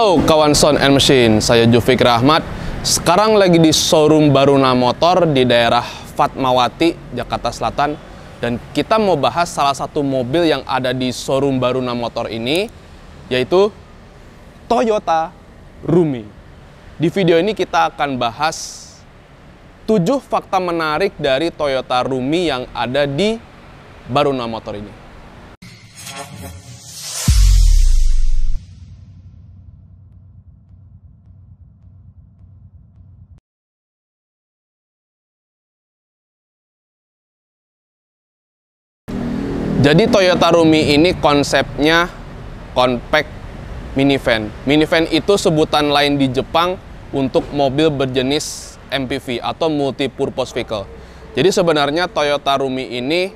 Halo kawan Sound and Machine, saya Jufik Rahmat. Sekarang lagi di showroom Baruna Motor di daerah Fatmawati, Jakarta Selatan. Dan kita mau bahas salah satu mobil yang ada di showroom Baruna Motor ini, yaitu Toyota Rumii. Di video ini kita akan bahas 7 fakta menarik dari Toyota Rumii yang ada di Baruna Motor ini. Jadi Toyota Rumii ini konsepnya compact minivan. Minivan itu sebutan lain di Jepang untuk mobil berjenis MPV atau multi-purpose vehicle. Jadi sebenarnya Toyota Rumii ini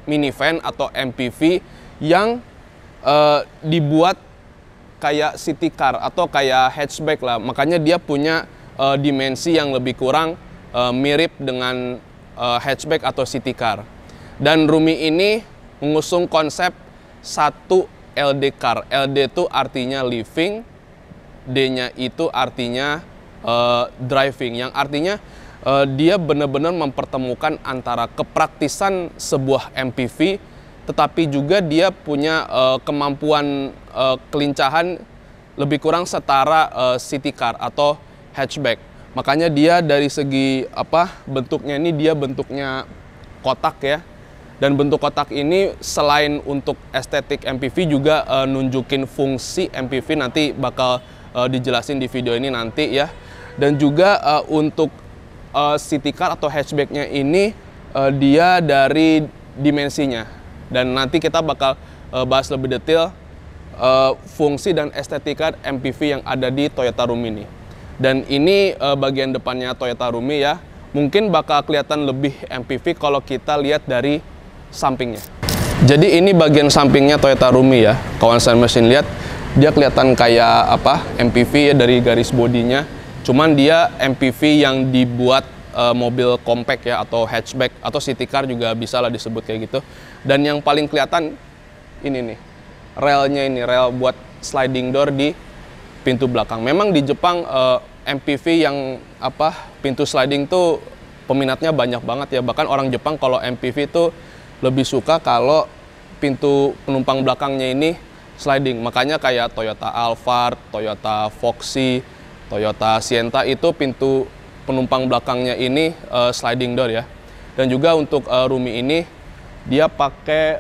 minivan atau MPV yang dibuat kayak city car atau kayak hatchback lah. Makanya dia punya dimensi yang lebih kurang mirip dengan hatchback atau city car. Dan Rumii ini mengusung konsep 1 LD car. LD itu artinya living, D-nya itu artinya driving. Yang artinya dia benar-benar mempertemukan antara kepraktisan sebuah MPV, tetapi juga dia punya kemampuan kelincahan lebih kurang setara city car atau hatchback. Makanya dia dari segi bentuknya ini dia bentuknya kotak ya. Dan bentuk kotak ini selain untuk estetik MPV juga nunjukin fungsi MPV, nanti bakal dijelasin di video ini nanti ya. Dan juga untuk city car atau hatchbacknya ini dia dari dimensinya. Dan nanti kita bakal bahas lebih detail fungsi dan estetika MPV yang ada di Toyota Rumii ini. Dan ini bagian depannya Toyota Rumii ya. Mungkin bakal kelihatan lebih MPV kalau kita lihat dari sampingnya. Jadi ini bagian sampingnya Toyota Rumii ya. Kawan Sound Machine lihat, dia kelihatan kayak MPV ya dari garis bodinya. Cuman dia MPV yang dibuat mobil compact ya, atau hatchback atau city car juga bisa lah disebut kayak gitu. Dan yang paling kelihatan ini nih, relnya ini, rel buat sliding door di pintu belakang. Memang di Jepang MPV yang pintu sliding tuh peminatnya banyak banget ya. Bahkan orang Jepang kalau MPV tuh lebih suka kalau pintu penumpang belakangnya ini sliding. Makanya kayak Toyota Alphard, Toyota Foxy, Toyota Sienta itu pintu penumpang belakangnya ini sliding door ya. Dan juga untuk Rumii ini dia pakai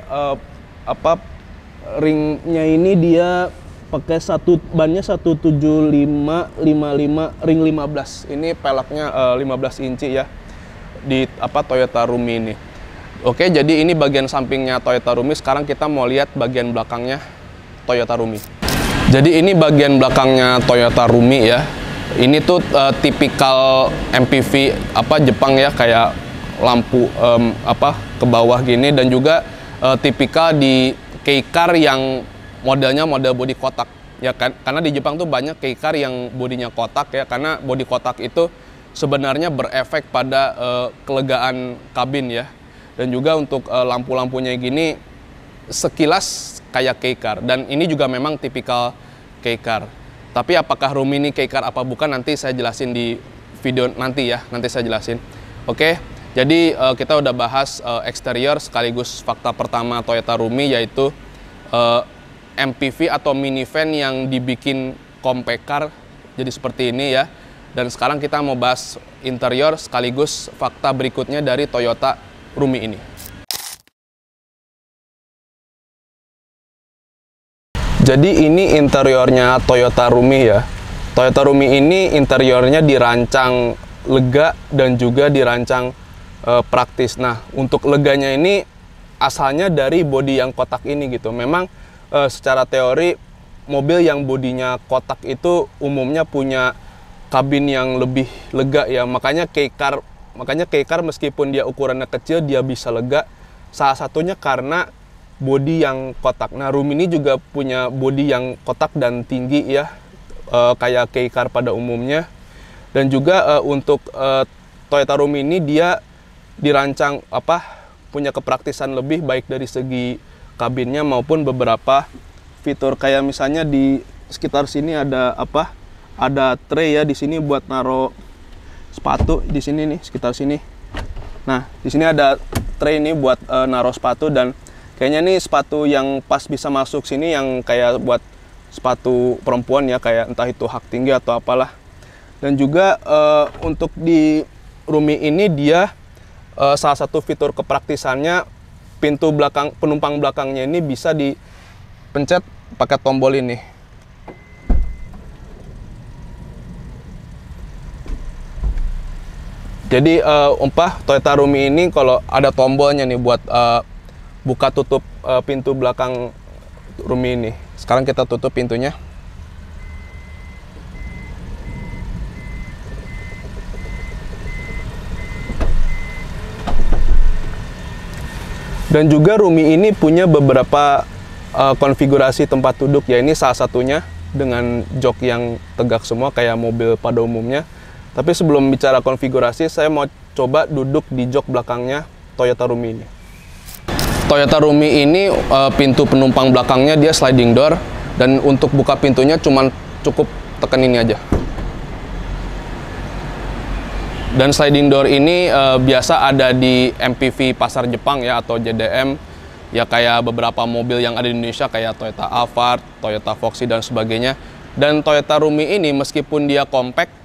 ringnya ini dia pakai bannya 17555 ring 15. Ini peleknya 15 inci ya di Toyota Rumii ini. Oke, jadi ini bagian sampingnya Toyota Rumii. Sekarang kita mau lihat bagian belakangnya Toyota Rumii. Jadi ini bagian belakangnya Toyota Rumii ya. Ini tuh tipikal MPV Jepang ya, kayak lampu ke bawah gini, dan juga tipikal di kei car yang modelnya model bodi kotak ya kan. Karena di Jepang tuh banyak kei car yang bodinya kotak ya, karena bodi kotak itu sebenarnya berefek pada kelegaan kabin ya. Dan juga untuk lampu-lampunya gini sekilas kayak kei car. Dan ini juga memang tipikal kei car. Tapi apakah Rumii ini kei car apa bukan, nanti saya jelasin di video nanti ya. Nanti saya jelasin. Oke, jadi kita udah bahas eksterior sekaligus fakta pertama Toyota Rumii, yaitu MPV atau minivan yang dibikin compact car jadi seperti ini ya. Dan sekarang kita mau bahas interior sekaligus fakta berikutnya dari Toyota Rumii ini. Jadi ini interiornya Toyota Rumii ya. Toyota Rumii ini interiornya dirancang lega dan juga dirancang praktis. Nah, untuk leganya ini asalnya dari bodi yang kotak ini gitu. Memang secara teori mobil yang bodinya kotak itu umumnya punya kabin yang lebih lega ya. Makanya kei car meskipun dia ukurannya kecil dia bisa lega. Salah satunya karena bodi yang kotak. Nah, Rumii ini juga punya bodi yang kotak dan tinggi ya, kayak kei car pada umumnya. Dan juga untuk Toyota Rumii ini dia dirancang punya kepraktisan lebih baik dari segi kabinnya maupun beberapa fitur, kayak misalnya di sekitar sini ada apa? Ada tray ya di sini buat naruh sepatu di sini nih, sekitar sini. Nah, di sini ada tray ini buat naruh sepatu, dan kayaknya nih sepatu yang pas bisa masuk sini yang kayak buat sepatu perempuan ya, kayak entah itu hak tinggi atau apalah. Dan juga untuk di Rumi ini dia salah satu fitur kepraktisannya, pintu belakang penumpang belakangnya ini bisa dipencet pakai tombol ini. Jadi Toyota Rumi ini kalau ada tombolnya nih buat buka tutup pintu belakang Rumi ini. Sekarang kita tutup pintunya. Dan juga Rumi ini punya beberapa konfigurasi tempat duduk ya. Ini salah satunya dengan jok yang tegak semua kayak mobil pada umumnya. Tapi sebelum bicara konfigurasi, saya mau coba duduk di jok belakangnya Toyota Rumi ini. Toyota Rumi ini pintu penumpang belakangnya dia sliding door, dan untuk buka pintunya cukup tekan ini aja. Dan sliding door ini biasa ada di MPV pasar Jepang ya, atau JDM ya, kayak beberapa mobil yang ada di Indonesia kayak Toyota Alphard, Toyota Foxy dan sebagainya. Dan Toyota Rumi ini meskipun dia compact,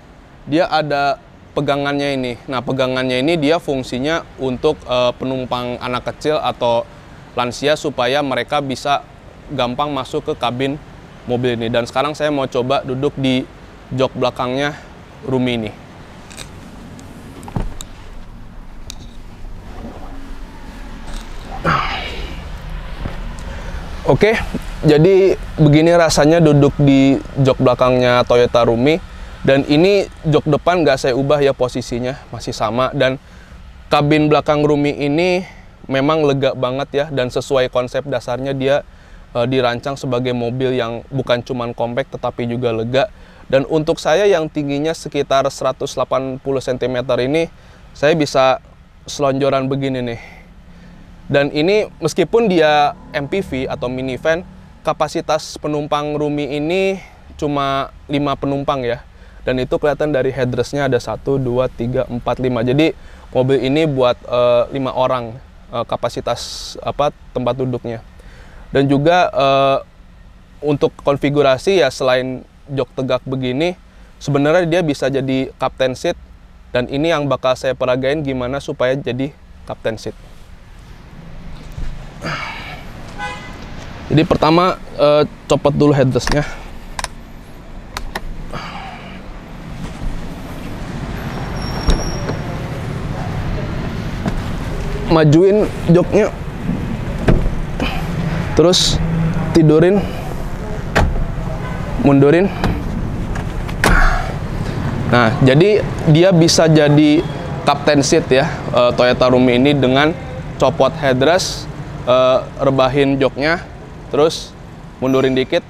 dia ada pegangannya ini. Nah, pegangannya ini dia fungsinya untuk penumpang anak kecil atau lansia supaya mereka bisa gampang masuk ke kabin mobil ini. Dan sekarang saya mau coba duduk di jok belakangnya Rumi ini. Oke, jadi begini rasanya duduk di jok belakangnya Toyota Rumi. Dan ini jok depan nggak saya ubah ya, posisinya masih sama. Dan kabin belakang Rumi ini memang lega banget ya, dan sesuai konsep dasarnya dia dirancang sebagai mobil yang bukan cuman compact tetapi juga lega. Dan untuk saya yang tingginya sekitar 180 cm ini, saya bisa selonjoran begini nih. Dan ini meskipun dia MPV atau minivan, kapasitas penumpang Rumi ini cuma 5 penumpang ya. Dan itu kelihatan dari headrestnya ada 1, 2, 3, 4, 5. Jadi mobil ini buat 5 orang kapasitas tempat duduknya. Dan juga untuk konfigurasi ya, selain jok tegak begini, sebenarnya dia bisa jadi captain seat. Dan ini yang bakal saya peragain gimana supaya jadi captain seat. Jadi pertama copot dulu headrestnya. Majuin joknya, terus tidurin, mundurin. Nah, jadi dia bisa jadi captain seat ya, Toyota Rumi ini, dengan copot headrest, rebahin joknya, terus mundurin dikit,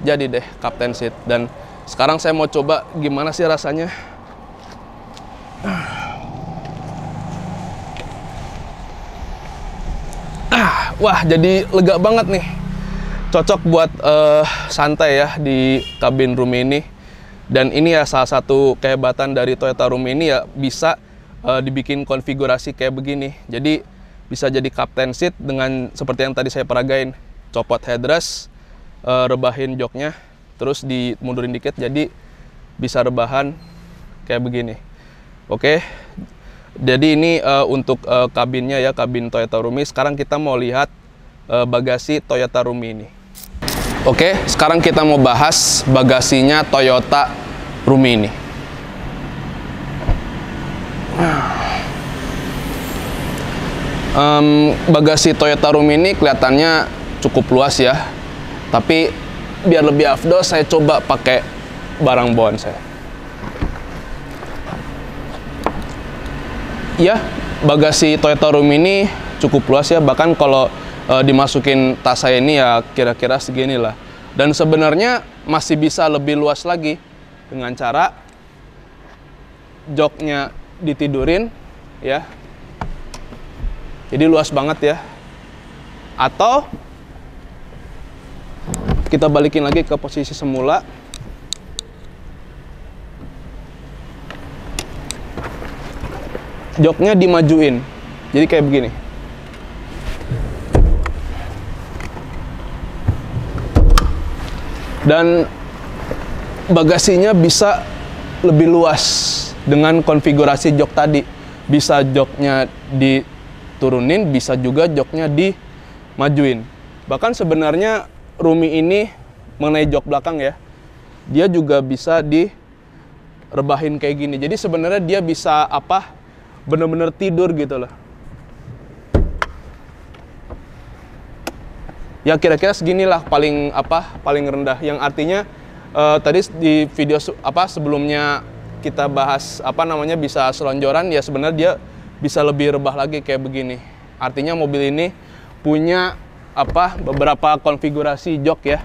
jadi deh captain seat. Dan sekarang saya mau coba gimana sih rasanya. Wah, jadi lega banget nih. Cocok buat santai ya di kabin Rumi ini. Dan ini ya salah satu kehebatan dari Toyota Rumi ini ya, bisa dibikin konfigurasi kayak begini. Jadi bisa jadi captain seat dengan seperti yang tadi saya peragain. Copot headrest, rebahin joknya, terus dimundurin dikit, jadi bisa rebahan kayak begini. Oke. Jadi ini untuk kabinnya ya, kabin Toyota Rumi. Sekarang kita mau lihat bagasi Toyota Rumi ini. Oke, sekarang kita mau bahas bagasinya Toyota Rumi ini. Bagasi Toyota Rumi ini kelihatannya cukup luas ya. Tapi biar lebih afdol, saya coba pakai barang bawaan saya. Ya, bagasi Toyota Rumi ini cukup luas ya, bahkan kalau dimasukin tas saya ini ya kira-kira segini lah. Dan sebenarnya masih bisa lebih luas lagi dengan cara joknya ditidurin ya. Jadi luas banget ya. Atau kita balikin lagi ke posisi semula. Joknya dimajuin, jadi kayak begini. Dan bagasinya bisa lebih luas dengan konfigurasi jok tadi. Bisa joknya diturunin, bisa juga joknya dimajuin. Bahkan sebenarnya Rumi ini mengenai jok belakang ya, dia juga bisa direbahin kayak gini. Jadi sebenarnya dia bisa bener-bener tidur gitu loh. Ya kira-kira seginilah paling rendah. Yang artinya tadi di video sebelumnya kita bahas bisa selonjoran, ya sebenarnya dia bisa lebih rebah lagi kayak begini. Artinya mobil ini punya beberapa konfigurasi jok ya.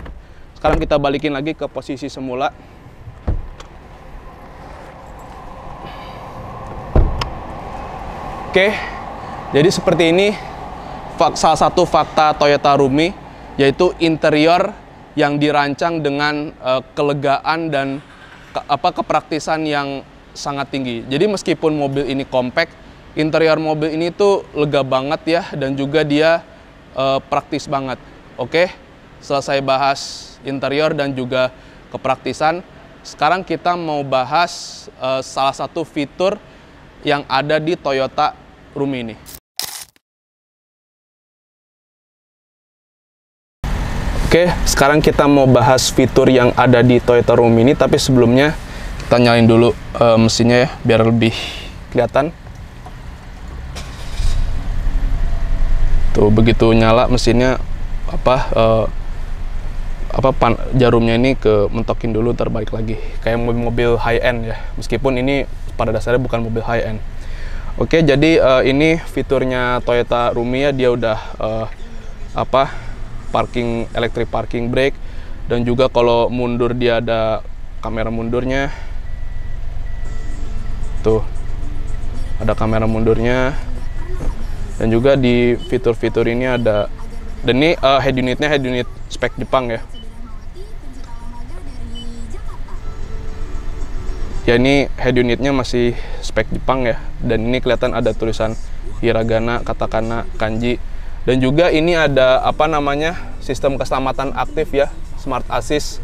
Sekarang kita balikin lagi ke posisi semula. Oke, jadi seperti ini salah satu fakta Toyota Rumi, yaitu interior yang dirancang dengan kelegaan dan kepraktisan yang sangat tinggi. Jadi meskipun mobil ini compact, interior mobil ini tuh lega banget ya, dan juga dia praktis banget. Oke, selesai bahas interior dan juga kepraktisan. Sekarang kita mau bahas salah satu fitur yang ada di Toyota Rumi ini. Oke, sekarang kita mau bahas fitur yang ada di Toyota Rumi ini, tapi sebelumnya kita nyalain dulu mesinnya ya, biar lebih kelihatan. Tuh, begitu nyala mesinnya jarumnya ini mentokin dulu, terbalik lagi kayak mobil high end ya, meskipun ini pada dasarnya bukan mobil high end. Oke, jadi ini fiturnya Toyota Rumi ya, dia udah electric parking brake, dan juga kalau mundur dia ada kamera mundurnya. Tuh, ada kamera mundurnya. Dan juga di fitur-fitur ini ada, dan ini head unit spek Jepang ya. Ya, ini head unitnya masih spek Jepang ya, dan ini kelihatan ada tulisan hiragana, katakana, kanji, dan juga ini ada sistem keselamatan aktif ya, Smart Assist,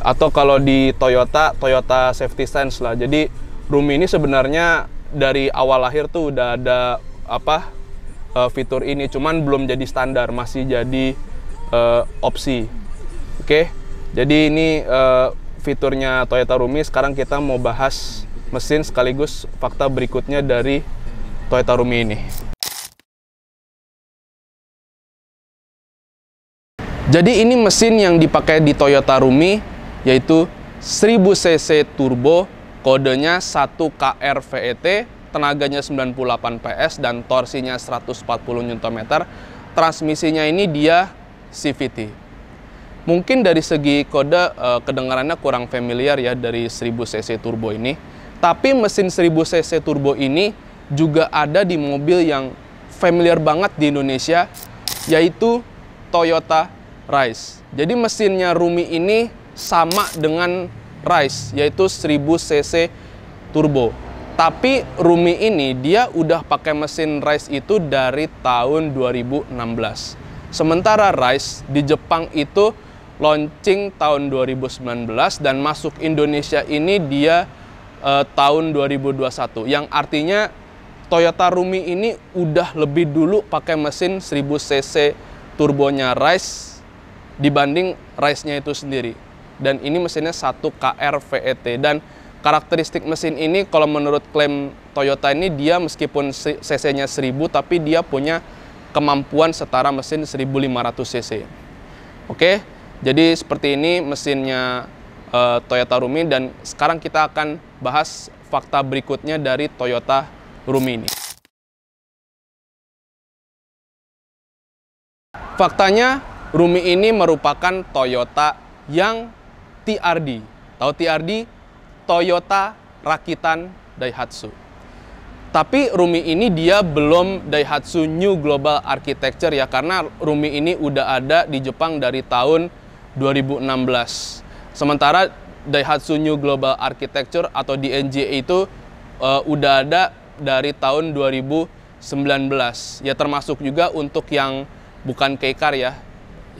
atau kalau di Toyota Safety Sense lah. Jadi Rumi ini sebenarnya dari awal lahir tuh udah ada fitur ini, cuman belum jadi standar, masih jadi opsi. Oke, jadi ini fiturnya Toyota Rumi. Sekarang kita mau bahas mesin sekaligus fakta berikutnya dari Toyota Rumi ini. Jadi ini mesin yang dipakai di Toyota Rumi, yaitu 1000 cc turbo, kodenya 1KR VET, tenaganya 98 PS dan torsinya 140 Nm. Transmisinya ini dia CVT. Mungkin dari segi kode kedengarannya kurang familiar ya dari 1000 cc turbo ini. Tapi mesin 1000 cc turbo ini juga ada di mobil yang familiar banget di Indonesia, yaitu Toyota Rise. Jadi mesinnya Rumi ini sama dengan Rise, yaitu 1000 cc turbo. Tapi Rumi ini dia udah pakai mesin Rise itu dari tahun 2016. Sementara Rise di Jepang itu launching tahun 2019 dan masuk Indonesia ini dia tahun 2021. Yang artinya Toyota Rumi ini udah lebih dulu pakai mesin 1000 cc turbonya Rise dibanding Rise-nya itu sendiri. Dan ini mesinnya 1KR VET, dan karakteristik mesin ini kalau menurut klaim Toyota ini, dia meskipun cc-nya 1000 tapi dia punya kemampuan setara mesin 1500 cc. Oke, jadi seperti ini mesinnya Toyota Rumi, dan sekarang kita akan bahas fakta berikutnya dari Toyota Rumi ini. Faktanya, Rumi ini merupakan Toyota yang TRD. Tahu TRD? Toyota Rakitan Daihatsu. Tapi Rumi ini dia belum Daihatsu New Global Architecture ya, karena Rumi ini udah ada di Jepang dari tahun 2016. Sementara Daihatsu New Global Architecture atau DNGA itu udah ada dari tahun 2019. Ya termasuk juga untuk yang bukan kei-car ya.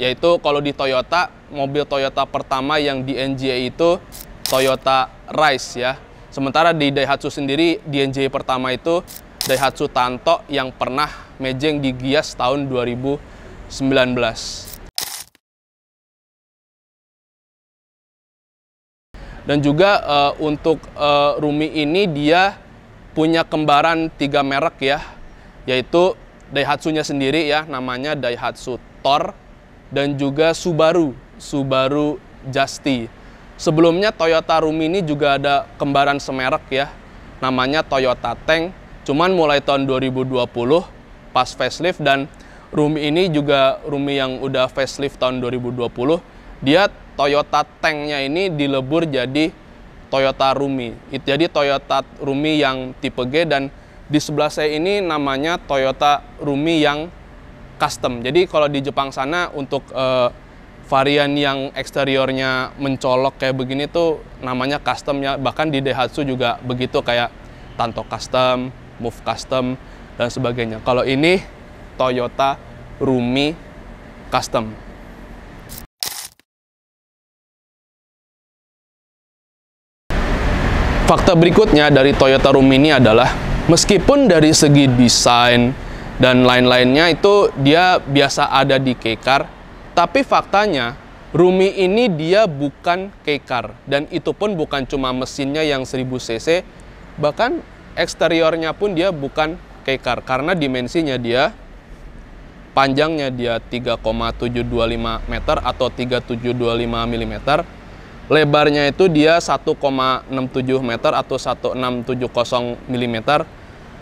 Yaitu kalau di Toyota, mobil Toyota pertama yang DNGA itu Toyota Rise ya. Sementara di Daihatsu sendiri, DNGA pertama itu Daihatsu Tanto yang pernah mejeng di Gias tahun 2019. Dan juga untuk Rumi ini dia punya kembaran 3 merek ya, yaitu Daihatsu-nya sendiri ya, namanya Daihatsu Thor, dan juga Subaru Justy. Sebelumnya Toyota Rumi ini juga ada kembaran semerek ya, namanya Toyota Tank, cuman mulai tahun 2020 pas facelift, dan Rumi ini juga Rumi yang udah facelift tahun 2020, dia Toyota Tank-nya ini dilebur jadi Toyota Rumi. Jadi Toyota Rumi yang tipe G, dan di sebelah saya ini namanya Toyota Rumi yang custom. Jadi kalau di Jepang sana untuk varian yang eksteriornya mencolok kayak begini tuh namanya custom ya. Bahkan di Daihatsu juga begitu, kayak Tanto Custom, Move Custom, dan sebagainya. Kalau ini Toyota Rumi Custom. Fakta berikutnya dari Toyota Rumi ini adalah, meskipun dari segi desain dan lain-lainnya itu dia biasa ada di kei-car, tapi faktanya Rumi ini dia bukan kei-car, dan itu pun bukan cuma mesinnya yang 1000 cc, bahkan eksteriornya pun dia bukan kei-car, karena dimensinya dia, panjangnya dia 3,725 meter atau 3725 mm, lebarnya itu dia 1,67 meter atau 1670 mm.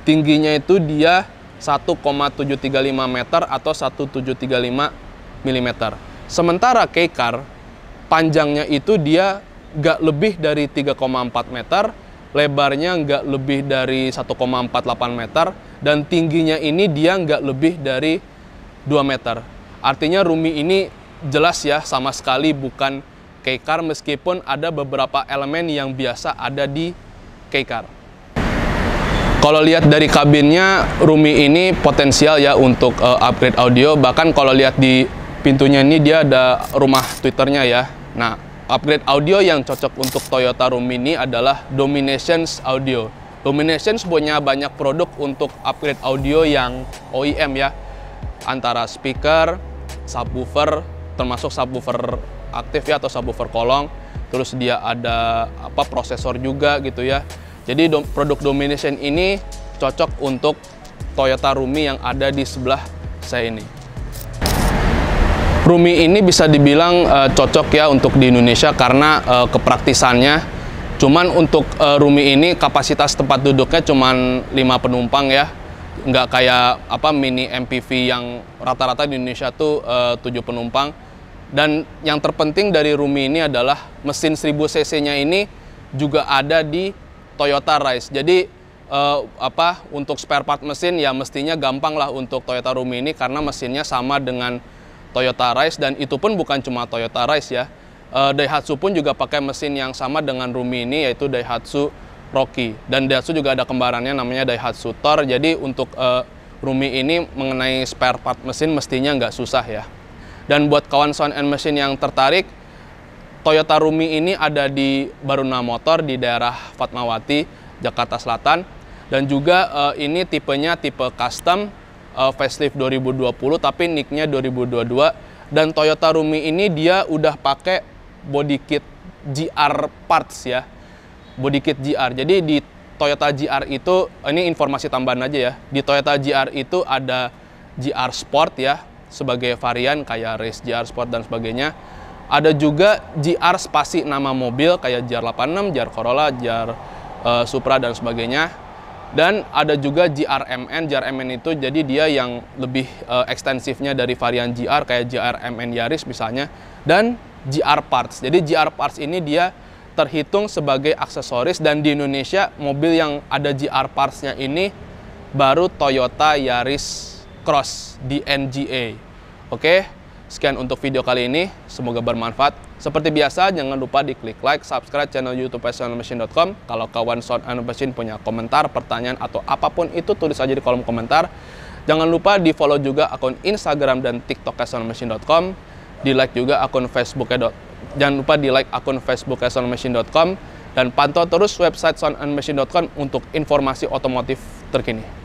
Tingginya itu dia 1,735 meter atau 1735 mm. Sementara kei-car, panjangnya itu dia nggak lebih dari 3,4 meter, lebarnya nggak lebih dari 1,48 meter, dan tingginya ini dia nggak lebih dari 2 meter. Artinya Rumi ini jelas ya sama sekali bukan kei-car, meskipun ada beberapa elemen yang biasa ada di kei-car. Kalau lihat dari kabinnya, Rumi ini potensial ya untuk upgrade audio. Bahkan kalau lihat di pintunya ini dia ada rumah Twitternya ya. Nah, upgrade audio yang cocok untuk Toyota Rumi ini adalah Dominations Audio. Dominations punya banyak produk untuk upgrade audio yang OEM ya, antara speaker, subwoofer, termasuk subwoofer aktif ya atau subwoofer kolong, terus dia ada prosesor juga gitu ya. Jadi produk Domination ini cocok untuk Toyota Rumi yang ada di sebelah saya ini. Rumi ini bisa dibilang cocok ya untuk di Indonesia karena kepraktisannya. Cuman untuk Rumi ini kapasitas tempat duduknya cuman 5 penumpang ya, nggak kayak mini MPV yang rata-rata di Indonesia tuh 7 penumpang. Dan yang terpenting dari Rumi ini adalah mesin 1000 cc-nya ini juga ada di Toyota Rise. Jadi untuk spare part mesin ya mestinya gampang lah untuk Toyota Rumi ini, karena mesinnya sama dengan Toyota Rise, dan itu pun bukan cuma Toyota Rise ya. Daihatsu pun juga pakai mesin yang sama dengan Rumi ini, yaitu Daihatsu Rocky. Dan Daihatsu juga ada kembarannya namanya Daihatsu Thor. Jadi untuk Rumi ini mengenai spare part mesin mestinya nggak susah ya. Dan buat kawan Sound and Machine yang tertarik, Toyota Rumi ini ada di Baruna Motor di daerah Fatmawati, Jakarta Selatan. Dan juga ini tipenya tipe custom, facelift 2020 tapi nicknya 2022. Dan Toyota Rumi ini dia udah pakai body kit GR parts ya, body kit GR. Jadi di Toyota GR itu, ini informasi tambahan aja ya, di Toyota GR itu ada GR Sport ya, sebagai varian kayak Race GR Sport dan sebagainya. Ada juga GR spasi nama mobil kayak GR86, GR Corolla, GR Supra dan sebagainya. Dan ada juga GR-MN. GR-MN itu jadi dia yang lebih ekstensifnya dari varian GR kayak GR-MN Yaris misalnya. Dan GR Parts. Jadi GR Parts ini dia terhitung sebagai aksesoris, dan di Indonesia mobil yang ada GR Parts-nya ini baru Toyota Yaris Cross di NGA. Oke, Sekian untuk video kali ini, semoga bermanfaat. Seperti biasa, jangan lupa diklik like, subscribe channel YouTube PasionMachine.com. Kalau kawan Sound and Machine punya komentar, pertanyaan, atau apapun itu, tulis aja di kolom komentar. Jangan lupa di follow juga akun Instagram dan TikTok PasionMachine.com. Di like juga akun Facebooknya. Jangan lupa di like akun Facebook PasionMachine.com. Dan pantau terus website soundandmachine.com untuk informasi otomotif terkini.